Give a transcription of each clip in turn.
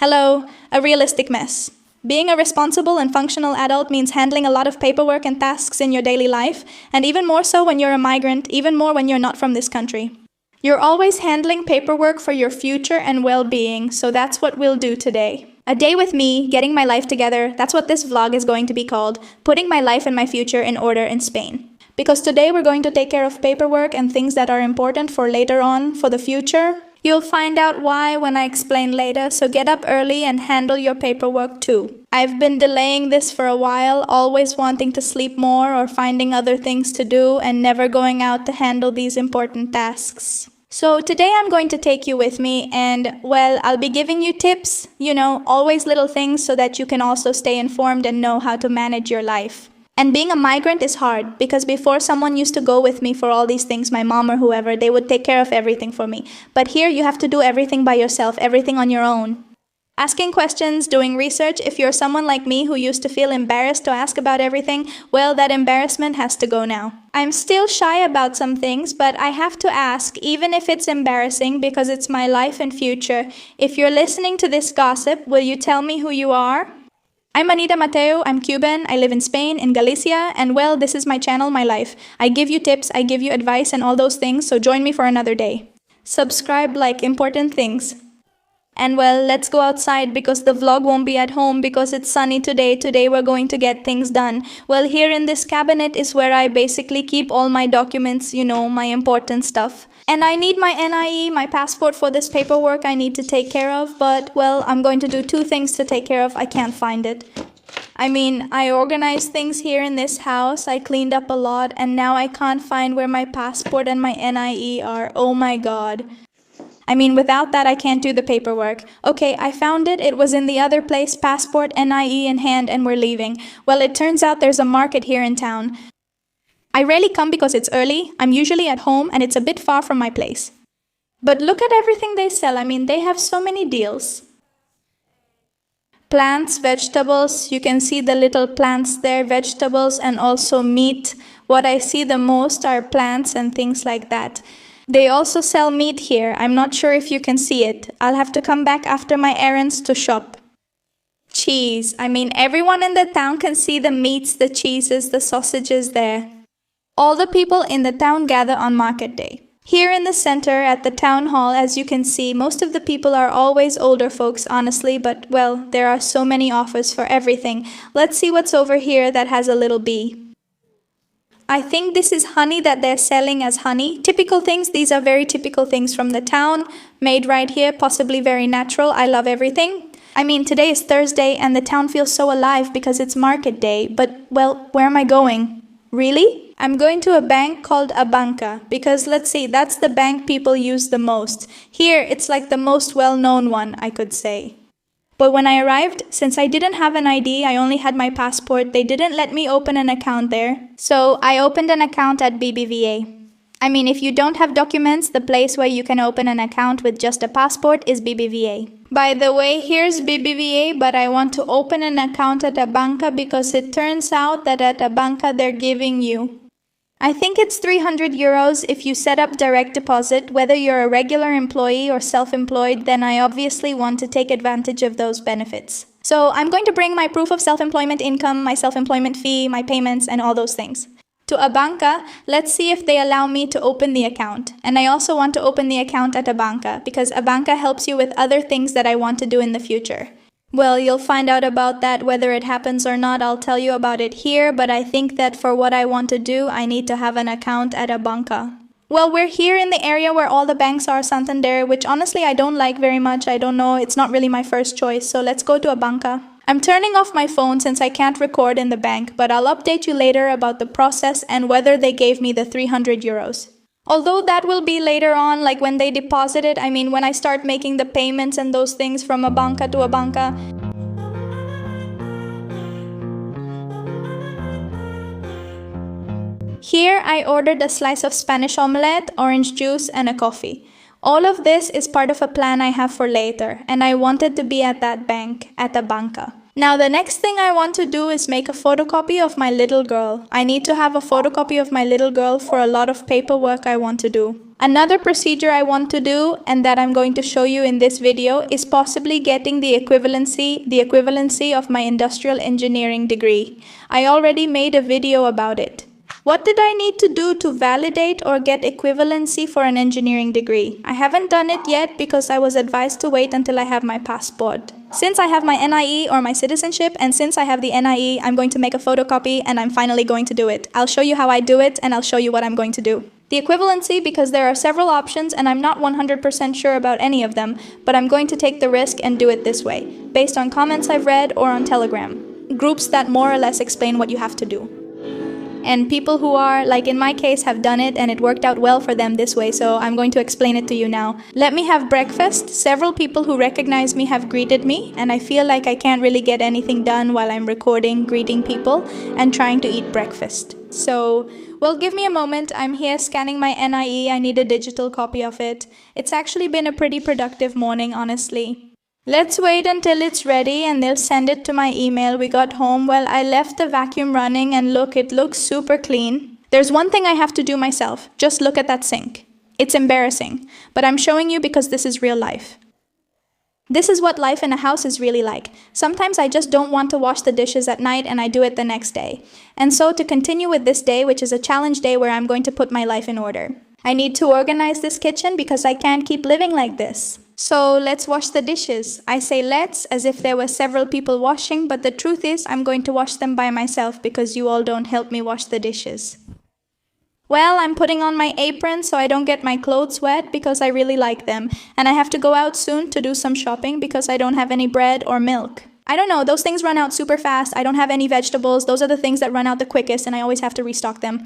Hello, a realistic mess. Being a responsible and functional adult means handling a lot of paperwork and tasks in your daily life, and even more so when you're a migrant, even more when you're not from this country. You're always handling paperwork for your future and well-being, so that's what we'll do today. A day with me, getting my life together, that's what this vlog is going to be called, putting my life and my future in order in Spain. Because today we're going to take care of paperwork and things that are important for later on, for the future. You'll find out why when I explain later, so get up early and handle your paperwork too. I've been delaying this for a while, always wanting to sleep more or finding other things to do and never going out to handle these important tasks. So today I'm going to take you with me and, well, I'll be giving you tips, always little things so that you can also stay informed and know how to manage your life. And being a migrant is hard because before someone used to go with me for all these things, my mom or whoever, they would take care of everything for me. But here you have to do everything by yourself, everything on your own. Asking questions, doing research, if you're someone like me who used to feel embarrassed to ask about everything, well, that embarrassment has to go now. I'm still shy about some things, but I have to ask, even if it's embarrassing because it's my life and future, if you're listening to this gossip, will you tell me who you are? I'm Anita Mateo, I'm Cuban, I live in Spain, in Galicia, and well, this is my channel, my life. I give you tips, I give you advice and all those things, so join me for another day. Subscribe, like important things. And well, let's go outside because the vlog won't be at home because it's sunny today. Today we're going to get things done. Well, here in this cabinet is where I basically keep all my documents, my important stuff. And I need my NIE, my passport for this paperwork I need to take care of, but, well, I'm going to do two things to take care of. I can't find it. I organized things here in this house, I cleaned up a lot, and now I can't find where my passport and my NIE are. Oh my god. Without that, I can't do the paperwork. Okay, I found it. It was in the other place, passport, NIE in hand, and we're leaving. Well, it turns out there's a market here in town. I rarely come because it's early. I'm usually at home, and it's a bit far from my place. But look at everything they sell. They have so many deals. Plants, vegetables. You can see the little plants there, vegetables, and also meat. What I see the most are plants and things like that. They also sell meat here. I'm not sure if you can see it. I'll have to come back after my errands to shop. Cheese. Everyone in the town can see the meats, the cheeses, the sausages there. All the people in the town gather on market day. Here in the center at the town hall, as you can see, most of the people are always older folks, honestly, but, well, there are so many offers for everything. Let's see what's over here that has a little bee. I think this is honey that they're selling as honey. Typical things, these are very typical things from the town, made right here, possibly very natural. I love everything. Today is Thursday and the town feels so alive because it's market day, but, well, where am I going? Really? I'm going to a bank called a banca because, let's see, that's the bank people use the most. Here, it's like the most well-known one, I could say. But when I arrived, since I didn't have an ID, I only had my passport, they didn't let me open an account there. So I opened an account at BBVA. If you don't have documents, the place where you can open an account with just a passport is BBVA. By the way, here's BBVA, but I want to open an account at a banca because it turns out that at a banca they're giving you. I think it's 300 euros if you set up direct deposit. Whether you're a regular employee or self-employed, then I obviously want to take advantage of those benefits. So I'm going to bring my proof of self-employment income, my self-employment fee, my payments, and all those things. To a banca, let's see if they allow me to open the account. And I also want to open the account at a banca because a banca helps you with other things that I want to do in the future. Well, you'll find out about that whether it happens or not. I'll tell you about it here, but I think that for what I want to do, I need to have an account at a banca. Well, we're here in the area where all the banks are, Santander, which honestly I don't like very much. I don't know, it's not really my first choice, so let's go to a banca. I'm turning off my phone since I can't record in the bank, but I'll update you later about the process and whether they gave me the 300 euros. Although that will be later on, like when they deposit it, when I start making the payments and those things from a banca to a banca. Here I ordered a slice of Spanish omelette, orange juice, and a coffee. All of this is part of a plan I have for later, and I wanted to be at that bank, at a banca. Now the next thing I want to do is make a photocopy of my little girl. I need to have a photocopy of my little girl for a lot of paperwork I want to do. Another procedure I want to do, and that I'm going to show you in this video, is possibly getting the equivalency of my industrial engineering degree. I already made a video about it. What did I need to do to validate or get equivalency for an engineering degree? I haven't done it yet because I was advised to wait until I have my passport. Since I have my NIE or my citizenship, and since I have the NIE, I'm going to make a photocopy and I'm finally going to do it. I'll show you how I do it and I'll show you what I'm going to do. The equivalency, because there are several options and I'm not 100% sure about any of them, but I'm going to take the risk and do it this way, based on comments I've read or on Telegram, groups that more or less explain what you have to do. And people who are, like in my case, have done it and it worked out well for them this way, so I'm going to explain it to you now. Let me have breakfast. Several people who recognize me have greeted me, and I feel like I can't really get anything done while I'm recording, greeting people, and trying to eat breakfast. So, well, give me a moment. I'm here scanning my NIE. I need a digital copy of it. It's actually been a pretty productive morning, honestly. Let's wait until it's ready and they'll send it to my email. We got home. Well, I left the vacuum running and look, it looks super clean. There's one thing I have to do myself. Just look at that sink. It's embarrassing, but I'm showing you because this is real life. This is what life in a house is really like. Sometimes I just don't want to wash the dishes at night and I do it the next day. And so to continue with this day, which is a challenge day where I'm going to put my life in order, I need to organize this kitchen because I can't keep living like this. So let's wash the dishes. I say let's as if there were several people washing, but the truth is I'm going to wash them by myself because you all don't help me wash the dishes. Well, I'm putting on my apron so I don't get my clothes wet because I really like them. And I have to go out soon to do some shopping because I don't have any bread or milk. I don't know, those things run out super fast. I don't have any vegetables. Those are the things that run out the quickest and I always have to restock them.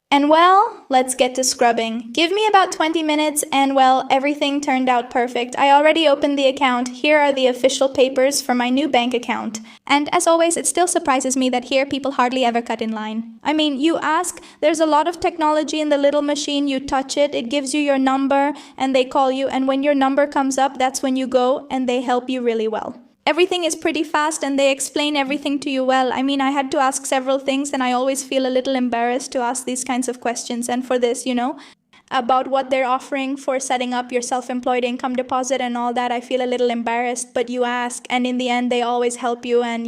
And well, let's get to scrubbing. Give me about 20 minutes and well, everything turned out perfect. I already opened the account. Here are the official papers for my new bank account. And as always, it still surprises me that here people hardly ever cut in line. I mean, you ask, there's a lot of technology in the little machine. You touch it, it gives you your number and they call you. And when your number comes up, that's when you go and they help you really well. Everything is pretty fast and they explain everything to you well. I mean, I had to ask several things and I always feel a little embarrassed to ask these kinds of questions. And for this, about what they're offering for setting up your self-employed income deposit and all that, I feel a little embarrassed, but you ask and in the end, they always help you and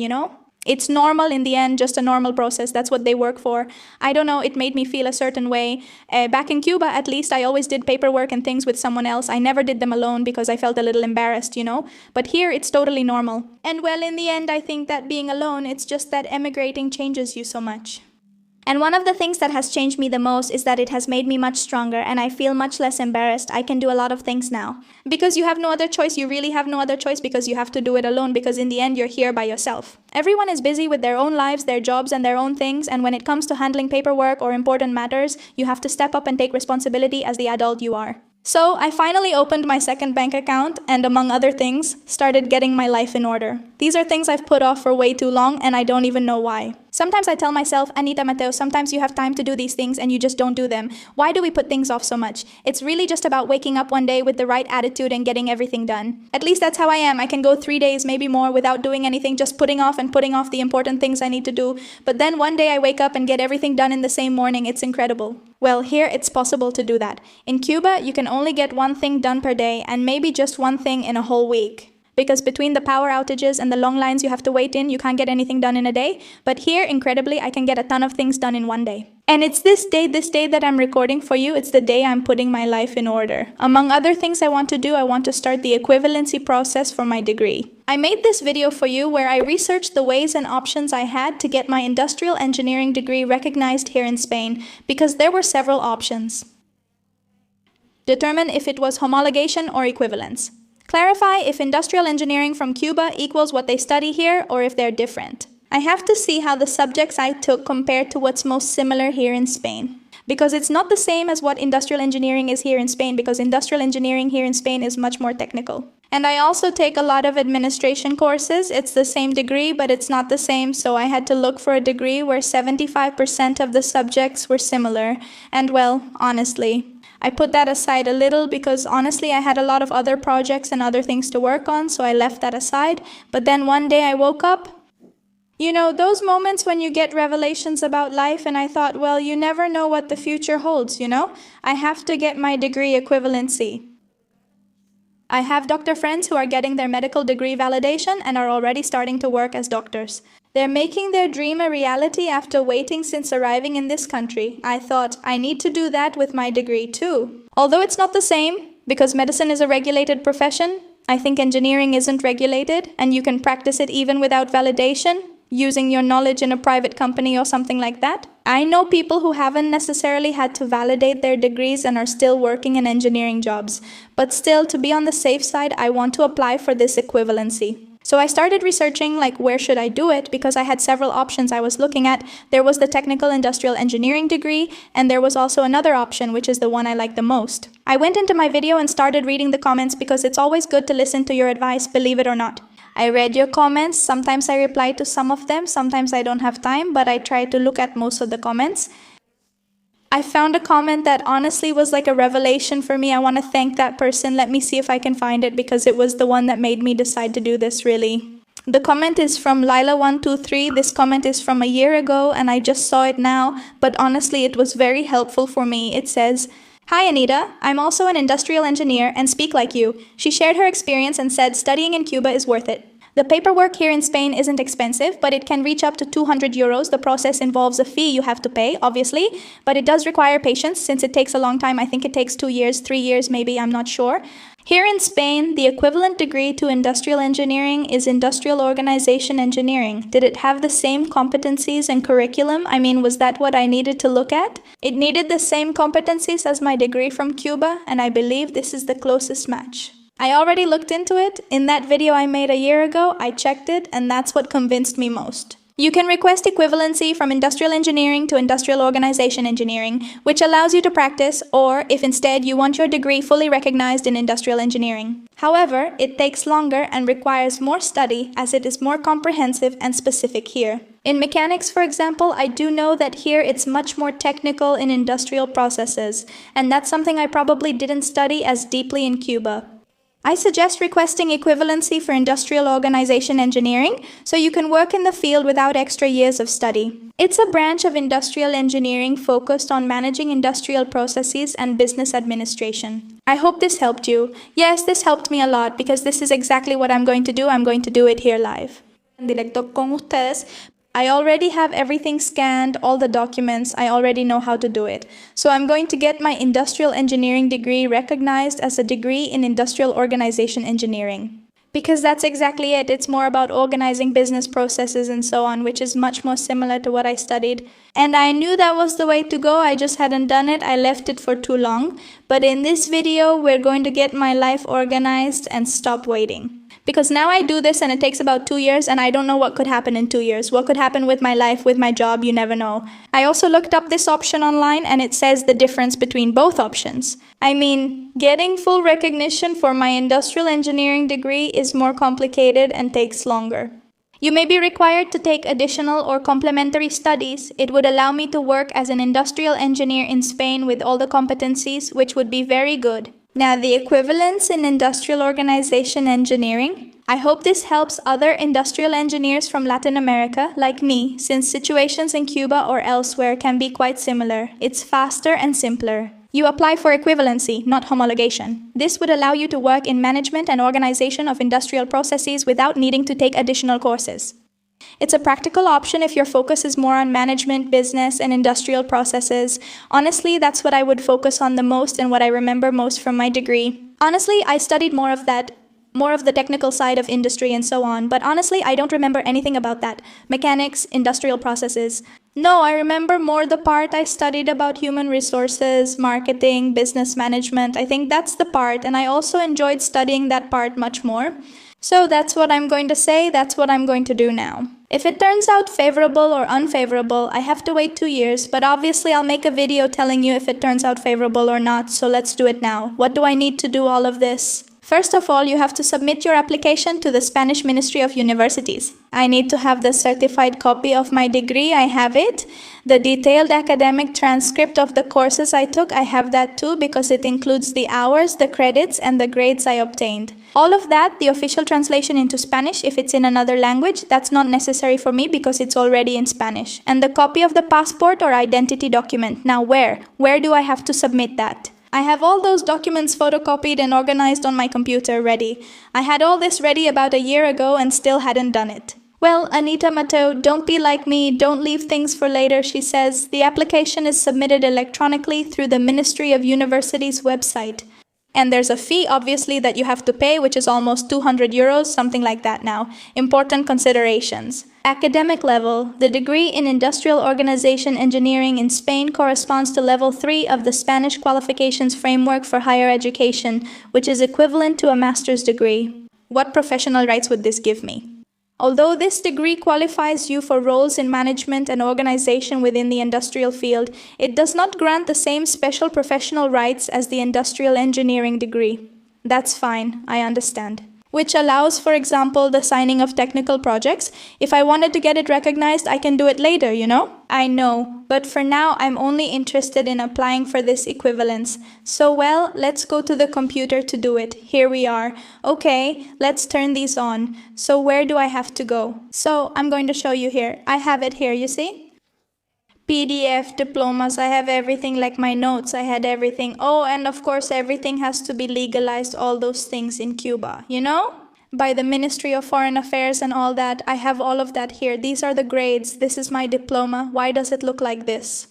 it's normal in the end, just a normal process. That's what they work for. I don't know, it made me feel a certain way. Back in Cuba, at least, I always did paperwork and things with someone else. I never did them alone because I felt a little embarrassed, But here, it's totally normal. And well, in the end, I think that being alone, it's just that emigrating changes you so much. And one of the things that has changed me the most is that it has made me much stronger and I feel much less embarrassed. I can do a lot of things now. Because you have no other choice, you really have no other choice because you have to do it alone because in the end you're here by yourself. Everyone is busy with their own lives, their jobs and their own things, and when it comes to handling paperwork or important matters, you have to step up and take responsibility as the adult you are. So I finally opened my second bank account and among other things, started getting my life in order. These are things I've put off for way too long and I don't even know why. Sometimes I tell myself, Anita Mateo, sometimes you have time to do these things and you just don't do them. Why do we put things off so much? It's really just about waking up one day with the right attitude and getting everything done. At least that's how I am. I can go 3 days, maybe more, without doing anything, just putting off the important things I need to do. But then one day I wake up and get everything done in the same morning. It's incredible. Well, here it's possible to do that. In Cuba, you can only get one thing done per day and maybe just one thing in a whole week. Because between the power outages and the long lines you have to wait in, you can't get anything done in a day. But here, incredibly, I can get a ton of things done in one day. And it's this day that I'm recording for you, it's the day I'm putting my life in order. Among other things I want to do, I want to start the equivalency process for my degree. I made this video for you where I researched the ways and options I had to get my industrial engineering degree recognized here in Spain, because there were several options. Determine if it was homologation or equivalence. Clarify if industrial engineering from Cuba equals what they study here or if they're different. I have to see how the subjects I took compare to what's most similar here in Spain. Because it's not the same as what industrial engineering is here in Spain, because industrial engineering here in Spain is much more technical. And I also take a lot of administration courses. It's the same degree, but it's not the same, so I had to look for a degree where 75% of the subjects were similar. And well, honestly, I put that aside a little because honestly I had a lot of other projects and other things to work on, so I left that aside. But then one day I woke up. You know, those moments when you get revelations about life, and I thought, well, you never know what the future holds, you know? I have to get my degree equivalency. I have doctor friends who are getting their medical degree validation and are already starting to work as doctors. They're making their dream a reality after waiting since arriving in this country. I thought, I need to do that with my degree too. Although it's not the same, because medicine is a regulated profession, I think engineering isn't regulated, and you can practice it even without validation, using your knowledge in a private company or something like that. I know people who haven't necessarily had to validate their degrees and are still working in engineering jobs. But still, to be on the safe side, I want to apply for this equivalency. So I started researching, like, where should I do it? Because I had several options I was looking at. There was the technical industrial engineering degree, and there was also another option, which is the one I like the most. I went into my video and started reading the comments because it's always good to listen to your advice, believe it or not. I read your comments. Sometimes I reply to some of them, sometimes I don't have time, but I try to look at most of the comments. I found a comment that honestly was like a revelation for me. I want to thank that person. Let me see if I can find it because it was the one that made me decide to do this really. The comment is from Lila123. This comment is from a year ago and I just saw it now, but honestly it was very helpful for me. It says, "Hi Anita, I'm also an industrial engineer and speak like you." She shared her experience and said studying in Cuba is worth it. The paperwork here in Spain isn't expensive, but it can reach up to 200 euros. The process involves a fee you have to pay, obviously, but it does require patience since it takes a long time. I think it takes 2 years, 3 years maybe, I'm not sure. Here in Spain, the equivalent degree to industrial engineering is industrial organization engineering. Did it have the same competencies and curriculum? I mean, was that what I needed to look at? It needed the same competencies as my degree from Cuba, and I believe this is the closest match. I already looked into it. In that video I made a year ago, I checked it, and that's what convinced me most. You can request equivalency from industrial engineering to industrial organization engineering, which allows you to practice, or if instead you want your degree fully recognized in industrial engineering. However, it takes longer and requires more study as it is more comprehensive and specific here. In mechanics, for example, I do know that here it's much more technical in industrial processes, and that's something I probably didn't study as deeply in Cuba. I suggest requesting equivalency for industrial organization engineering so you can work in the field without extra years of study. It's a branch of industrial engineering focused on managing industrial processes and business administration. I hope this helped you. Yes, this helped me a lot because this is exactly what I'm going to do. I'm going to do it here live. En directo con ustedes. I already have everything scanned, all the documents, I already know how to do it. So I'm going to get my industrial engineering degree recognized as a degree in industrial organization engineering. Because that's exactly it, it's more about organizing business processes and so on, which is much more similar to what I studied. And I knew that was the way to go, I just hadn't done it, I left it for too long. But in this video, we're going to get my life organized and stop waiting. Because now I do this and it takes about 2 years and I don't know what could happen in 2 years. What could happen with my life, with my job, you never know. I also looked up this option online and it says the difference between both options. I mean, getting full recognition for my industrial engineering degree is more complicated and takes longer. You may be required to take additional or complementary studies. It would allow me to work as an industrial engineer in Spain with all the competencies, which would be very good. Now, the equivalence in industrial organization engineering. I hope this helps other industrial engineers from Latin America, like me, since situations in Cuba or elsewhere can be quite similar. It's faster and simpler. You apply for equivalency, not homologation. This would allow you to work in management and organization of industrial processes without needing to take additional courses. It's a practical option if your focus is more on management, business, and industrial processes. Honestly, that's what I would focus on the most and what I remember most from my degree. Honestly, I studied more of the technical side of industry and so on, but honestly, I don't remember anything about that. Mechanics, industrial processes. No, I remember more the part I studied about human resources, marketing, business management. I think that's the part, and I also enjoyed studying that part much more. So that's what I'm going to say, that's what I'm going to do now. If it turns out favorable or unfavorable, I have to wait 2 years, but obviously I'll make a video telling you if it turns out favorable or not, so let's do it now. What do I need to do all of this? First of all, you have to submit your application to the Spanish Ministry of Universities. I need to have the certified copy of my degree, I have it. The detailed academic transcript of the courses I took, I have that too because it includes the hours, the credits, and the grades I obtained. All of that, the official translation into Spanish, if it's in another language, that's not necessary for me because it's already in Spanish. And the copy of the passport or identity document. Now where? Where do I have to submit that? I have all those documents photocopied and organized on my computer ready. I had all this ready about a year ago and still hadn't done it. Well, Anita Mato, don't be like me, don't leave things for later, she says. The application is submitted electronically through the Ministry of Universities website. And there's a fee, obviously, that you have to pay, which is almost 200 euros, something like that now. Important considerations. Academic level. The degree in Industrial Organization Engineering in Spain corresponds to level 3 of the Spanish qualifications framework for higher education, which is equivalent to a master's degree. What professional rights would this give me? Although this degree qualifies you for roles in management and organization within the industrial field, it does not grant the same special professional rights as the industrial engineering degree. That's fine, I understand. Which allows, for example, the signing of technical projects. If I wanted to get it recognized, I can do it later, you know? I know, but for now, I'm only interested in applying for this equivalence. So well, let's go to the computer to do it. Here we are. Okay, let's turn these on. So where do I have to go? So I'm going to show you here. I have it here, you see? PDF, diplomas, I have everything, like my notes, I had everything. Oh, and of course everything has to be legalized, all those things in Cuba, you know? By the Ministry of Foreign Affairs and all that, I have all of that here. These are the grades, this is my diploma. Why does it look like this?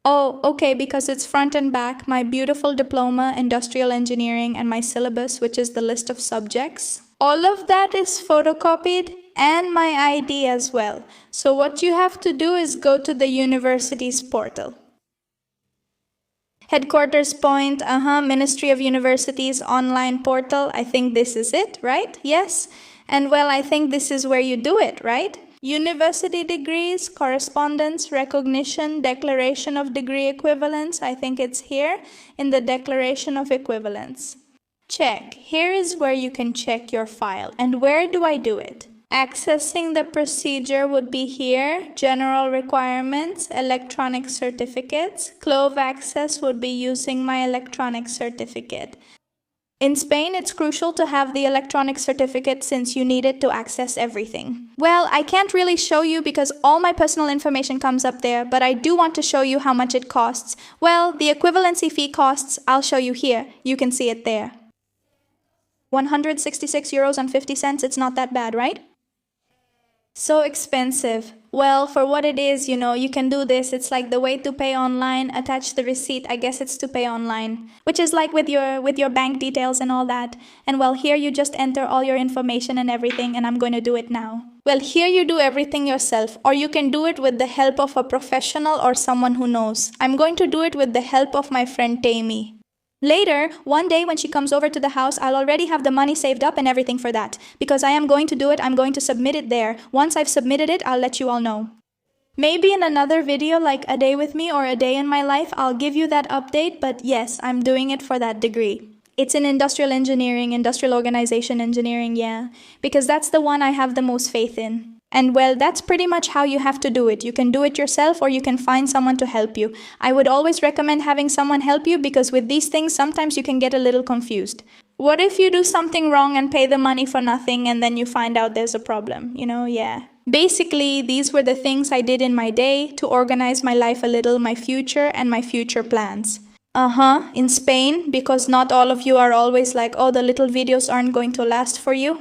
Oh, okay, because it's front and back, my beautiful diploma, industrial engineering, and my syllabus, which is the list of subjects. All of that is photocopied and my ID as well. So what you have to do is go to the university's portal. Headquarters point, Ministry of Universities online portal. I think this is it, right? Yes. And well, I think this is where you do it, right? University degrees, correspondence, recognition, declaration of degree equivalence. I think it's here in the declaration of equivalence. Check. Here is where you can check your file. And where do I do it? Accessing the procedure would be here. General requirements, electronic certificates. Clove access would be using my electronic certificate. In Spain, it's crucial to have the electronic certificate since you need it to access everything. Well, I can't really show you because all my personal information comes up there, but I do want to show you how much it costs. Well, the equivalency fee costs, I'll show you here. You can see it there. 166 euros and 50 cents, it's not that bad, right? So expensive. Well, for what it is, you know, you can do this. It's like the way to pay online, attach the receipt. I guess it's to pay online, which is like with your bank details and all that. And well, here you just enter all your information and everything, and I'm going to do it now. Well, here you do everything yourself, or you can do it with the help of a professional or someone who knows. I'm going to do it with the help of my friend Tammy. Later, one day when she comes over to the house, I'll already have the money saved up and everything for that. Because I am going to do it, I'm going to submit it there. Once I've submitted it, I'll let you all know. Maybe in another video like a day with me or a day in my life, I'll give you that update, but yes, I'm doing it for that degree. It's in industrial engineering, industrial organization engineering, yeah. Because that's the one I have the most faith in. And well, that's pretty much how you have to do it. You can do it yourself or you can find someone to help you. I would always recommend having someone help you because with these things, sometimes you can get a little confused. What if you do something wrong and pay the money for nothing and then you find out there's a problem? You know, yeah. Basically, these were the things I did in my day to organize my life a little, my future and my future plans. In Spain, because not all of you are always like, oh, the little videos aren't going to last for you.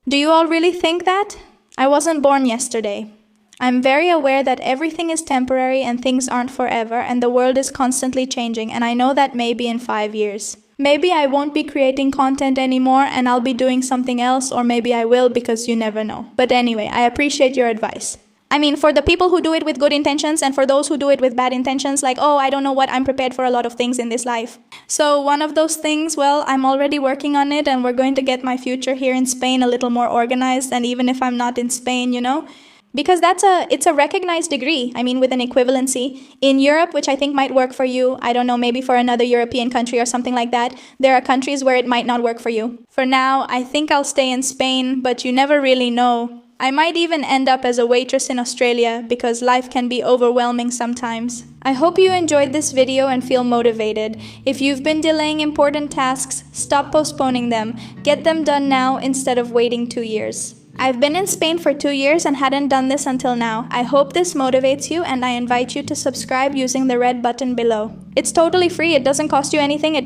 Do you all really think that? I wasn't born yesterday. I'm very aware that everything is temporary and things aren't forever and the world is constantly changing, and I know that maybe in 5 years. Maybe I won't be creating content anymore and I'll be doing something else, or maybe I will because you never know. But anyway, I appreciate your advice. I mean, for the people who do it with good intentions and for those who do it with bad intentions, like, oh, I don't know what, I'm prepared for a lot of things in this life. So one of those things, well, I'm already working on it and we're going to get my future here in Spain a little more organized. And even if I'm not in Spain, you know, Because it's a recognized degree, with an equivalency. In Europe, which I think might work for you, I don't know, maybe for another European country or something like that, there are countries where it might not work for you. For now, I think I'll stay in Spain, but you never really know. I might even end up as a waitress in Australia because life can be overwhelming sometimes. I hope you enjoyed this video and feel motivated. If you've been delaying important tasks, stop postponing them. Get them done now instead of waiting 2 years. I've been in Spain for 2 years and hadn't done this until now. I hope this motivates you, and I invite you to subscribe using the red button below. It's totally free. It doesn't cost you anything.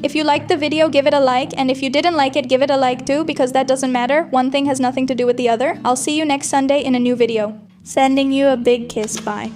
If you liked the video, give it a like, and if you didn't like it, give it a like too, because that doesn't matter. One thing has nothing to do with the other. I'll see you next Sunday in a new video. Sending you a big kiss. Bye.